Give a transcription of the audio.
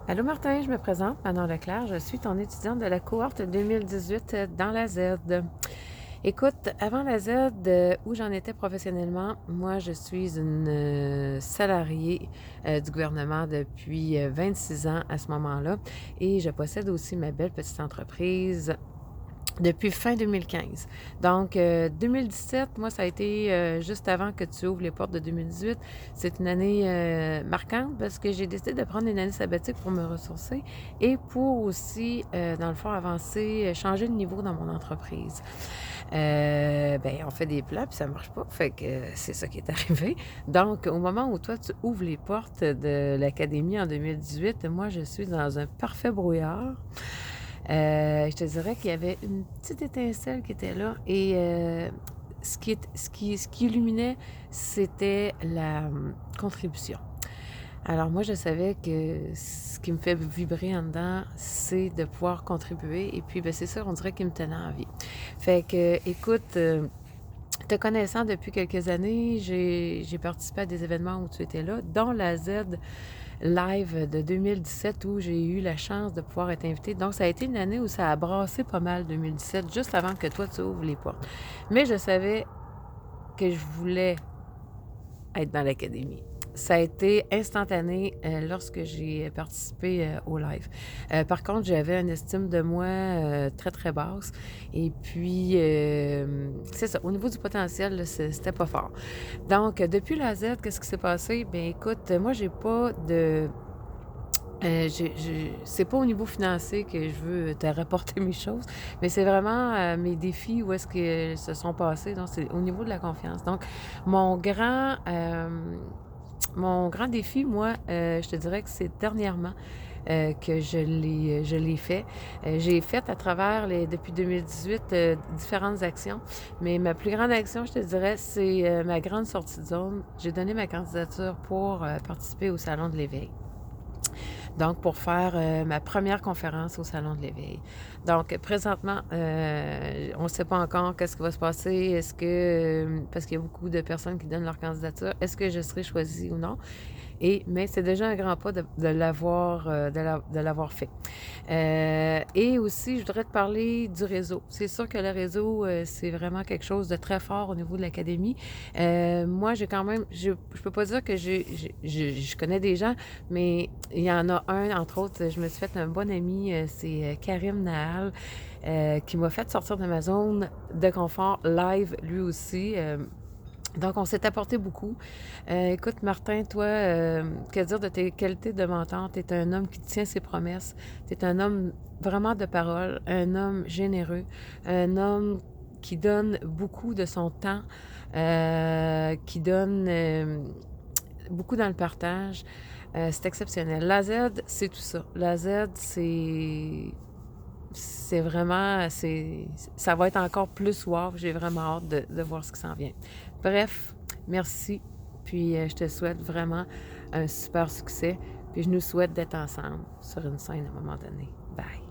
Allô Martin, je me présente, Manon Leclerc, je suis ton étudiante de la cohorte 2018 dans la Z. Écoute, avant la Z, où j'en étais professionnellement, moi je suis une salariée du gouvernement depuis 26 ans à ce moment-là et je possède aussi ma belle petite entreprise depuis fin 2015. Donc, 2017, moi, ça a été juste avant que tu ouvres les portes de 2018. C'est une année marquante parce que j'ai décidé de prendre une année sabbatique pour me ressourcer et pour aussi, dans le fond, avancer, changer de niveau dans mon entreprise. On fait des plans puis ça marche pas. Fait que c'est ça qui est arrivé. Donc, au moment où toi, tu ouvres les portes de l'académie en 2018, moi, je suis dans un parfait brouillard. Je te dirais qu'il y avait une petite étincelle qui était là et ce qui illuminait, c'était la contribution. Alors moi, je savais que ce qui me fait vibrer en dedans, c'est de pouvoir contribuer. Et puis, c'est ça, on dirait qu'il me tenait en vie. Fait que, écoute, te connaissant depuis quelques années, j'ai participé à des événements où tu étais là, dont la Z Live de 2017 où j'ai eu la chance de pouvoir être invitée. Donc, ça a été une année où ça a brassé pas mal 2017, juste avant que toi, tu ouvres les portes. Mais je savais que je voulais être dans l'académie. Ça a été instantané lorsque j'ai participé au live. Par contre, j'avais une estime de moi très, très basse. Et puis, c'est ça. Au niveau du potentiel, là, c'était pas fort. Donc, depuis la Z, qu'est-ce qui s'est passé? Bien, écoute, moi, j'ai pas de c'est pas au niveau financier que je veux te rapporter mes choses, mais c'est vraiment mes défis où est-ce que se sont passés. Donc, c'est au niveau de la confiance. Donc, mon grand, euh, mon grand défi, moi, je te dirais que c'est dernièrement que je l'ai fait. J'ai fait à travers depuis 2018 différentes actions, mais ma plus grande action, je te dirais, c'est ma grande sortie de zone. J'ai donné ma candidature pour participer au Salon de l'éveil. Donc, pour faire ma première conférence au Salon de l'Éveil. Donc, présentement, on ne sait pas encore qu'est-ce qui va se passer. Est-ce que, parce qu'il y a beaucoup de personnes qui donnent leur candidature, est-ce que je serai choisie ou non? Mais c'est déjà un grand pas de l'avoir fait. Et aussi, je voudrais te parler du réseau. C'est sûr que le réseau, c'est vraiment quelque chose de très fort au niveau de l'académie. Moi, j'ai quand même, je peux pas dire que je connais des gens, mais il y en a un, entre autres, je me suis fait un bon ami, c'est Karim Nahal, qui m'a fait sortir de ma zone de confort live, lui aussi. Donc, on s'est apporté beaucoup. Écoute, Martin, toi, que dire de tes qualités de mentor? Tu es un homme qui tient ses promesses. Tu es un homme vraiment de parole, un homme généreux, un homme qui donne beaucoup de son temps, qui donne beaucoup dans le partage. C'est exceptionnel. La Z, c'est tout ça. La Z, c'est vraiment, ça va être encore plus wow. J'ai vraiment hâte de voir ce qui s'en vient. Bref, merci. Puis je te souhaite vraiment un super succès. Puis je nous souhaite d'être ensemble sur une scène à un moment donné. Bye.